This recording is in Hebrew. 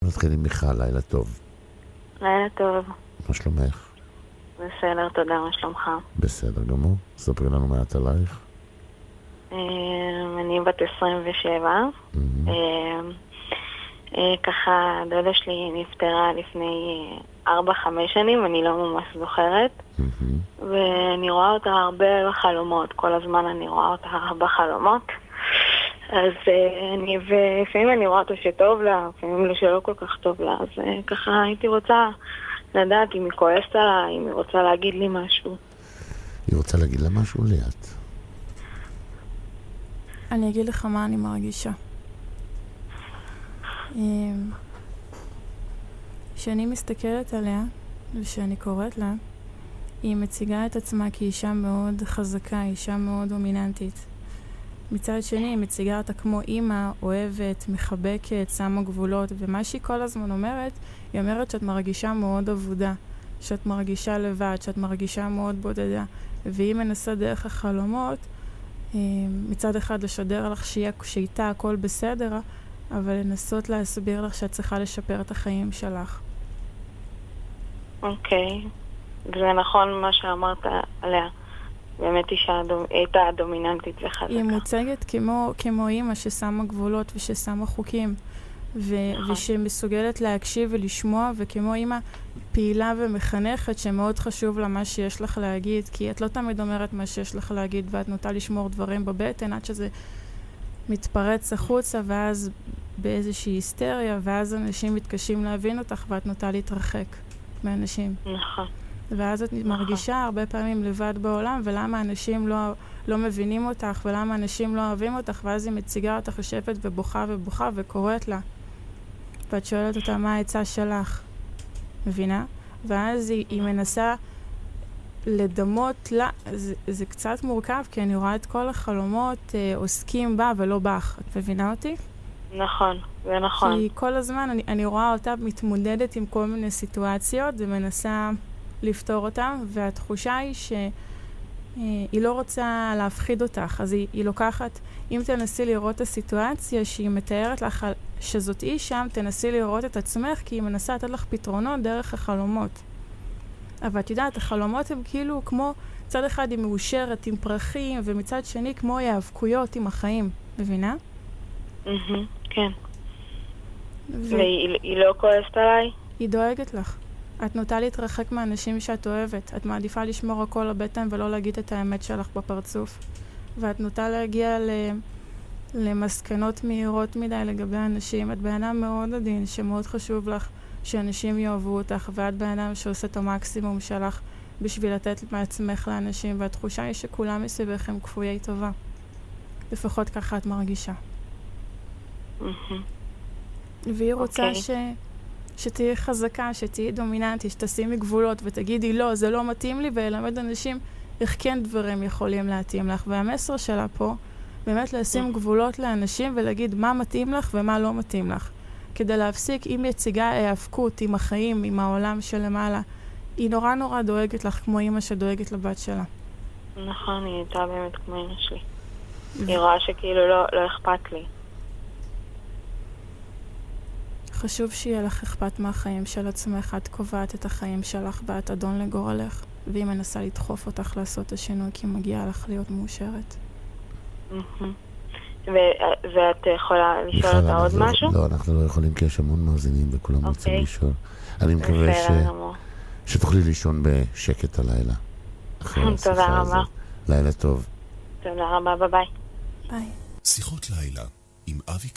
נתחיל עם מיכל, לילה טוב. לילה טוב. מה שלומך? בסדר, תודה, מה שלומך? בסדר גמור. ספרי לנו מעט עלייך. אני בת 27. ככה, דודה שלי נפטרה לפני 4-5 שנים, אני לא ממש זוכרת. ואני רואה אותה הרבה בחלומות, כל הזמן אני רואה אותה בחלומות. אז לפעמים אני רואה אותה שטוב לה, לפעמים שלא כל כך טוב לה, אז ככה הייתי רוצה לדעת אם היא כועסת עליי, אם היא רוצה להגיד לי משהו. היא רוצה להגיד לה משהו ליאת? אני אגיד לך מה אני מרגישה. כשאני מסתכלת עליה ושאני קוראת לה, היא מציגה את עצמה כאישה מאוד חזקה, אישה מאוד דומיננטית. מצד שני, היא מציגה אותה כמו אימא, אוהבת, מחבקת, שמה גבולות, ומה שהיא כל הזמן אומרת, היא אומרת שאת מרגישה מאוד עבודה, שאת מרגישה לבד, שאת מרגישה מאוד בודדה, והיא מנסה דרך החלומות, מצד אחד לשדר לך שאיתה הכל בסדר, אבל לנסות להסביר לך שאת צריכה לשפר את החיים שלך. אוקיי, זה נכון מה שאמרת עליה. באמת הייתה דומיננטית וחזקה. היא מוצגת כמו אימא ששמה גבולות וששמה חוקים, ושמסוגלת להקשיב ולשמוע, וכמו אימא פעילה ומחנכת שמאוד חשוב לה מה שיש לך להגיד, כי את לא תמיד אומרת מה שיש לך להגיד, ואת נוטה לשמור דברים בבטן עד שזה מתפרץ החוצה, ואז באיזושהי היסטריה, ואז אנשים מתקשים להבין אותך, ואת נוטה להתרחק מאנשים. נכון. ואז את מרגישה הרבה פעמים לבד בעולם, ולמה אנשים לא מבינים אותך, ולמה אנשים לא אוהבים אותך, ואז היא מציגה אותך יושבת ובוכה ובוכה וקוראת לה. ואת שואלת אותה מה העצה שלך, מבינה? ואז היא מנסה לדמות לה, זה קצת מורכב, כי אני רואה את כל החלומות עוסקים בה ולא בך. את מבינה אותי? נכון, זה נכון. כי כל הזמן אני רואה אותה מתמודדת עם כל מיני סיטואציות, ומנסה לפתור אותם, והתחושה היא שהיא לא רוצה להפחיד אותך, אז היא לוקחת, אם תנסי לראות את הסיטואציה שהיא מתארת לך שזאת היא שם, תנסי לראות את עצמך, כי היא מנסה לתת לך פתרונות דרך החלומות. אבל את יודעת, החלומות הם כאילו כמו, צד אחד היא מאושרת עם פרחים, ומצד שני כמו היאבקויות עם החיים, מבינה? כן. והיא לא כועסת עליי? היא דואגת לך. את נוטה להתרחק מהאנשים שאת אוהבת. את מעדיפה לשמור הכל לבטן ולא להגיד את האמת שלך בפרצוף. ואת נוטה להגיע למסקנות מהירות מדי לגבי אנשים. את בן אדם מאוד עדין, שמאוד חשוב לך שאנשים יאהבו אותך, ואת בן אדם שעושה את המקסימום שלך בשביל לתת מעצמך לאנשים, והתחושה היא שכולם מסביבך הם כפויי טובה. לפחות ככה את מרגישה. והיא רוצה שתהיה חזקה, שתהיה דומיננטית, שתשימי גבולות ותגידי לא, זה לא מתאים לי, ולמד אנשים איך כן דברים יכולים להתאים לך. והמסר שלה פה, באמת לשים גבולות לאנשים ולהגיד מה מתאים לך ומה לא מתאים לך. כדי להפסיק עם יציגה ההאבקות, עם החיים, עם העולם שלמעלה. היא נורא נורא דואגת לך כמו אמא שדואגת לבת שלה. נכון, היא הייתה באמת כמו אמא שלי. היא רואה שכאילו לא אכפת לי. חשוב שיהיה לך אכפת מהחיים של עצמך, את קובעת את החיים שלך ואת אדון לגורלך, והיא מנסה לדחוף אותך לעשות את השינוי כי מגיעה לך להיות מאושרת. ואת יכולה לשאול אותה עוד משהו? לא, אנחנו לא יכולים כי יש המון מאזינים וכולם רוצים לשאול. אני מקווה שתוכלי לישון בשקט הלילה. תודה רבה. לילה טוב. תודה רבה, ביי. ביי. שיחות לילה עם אבי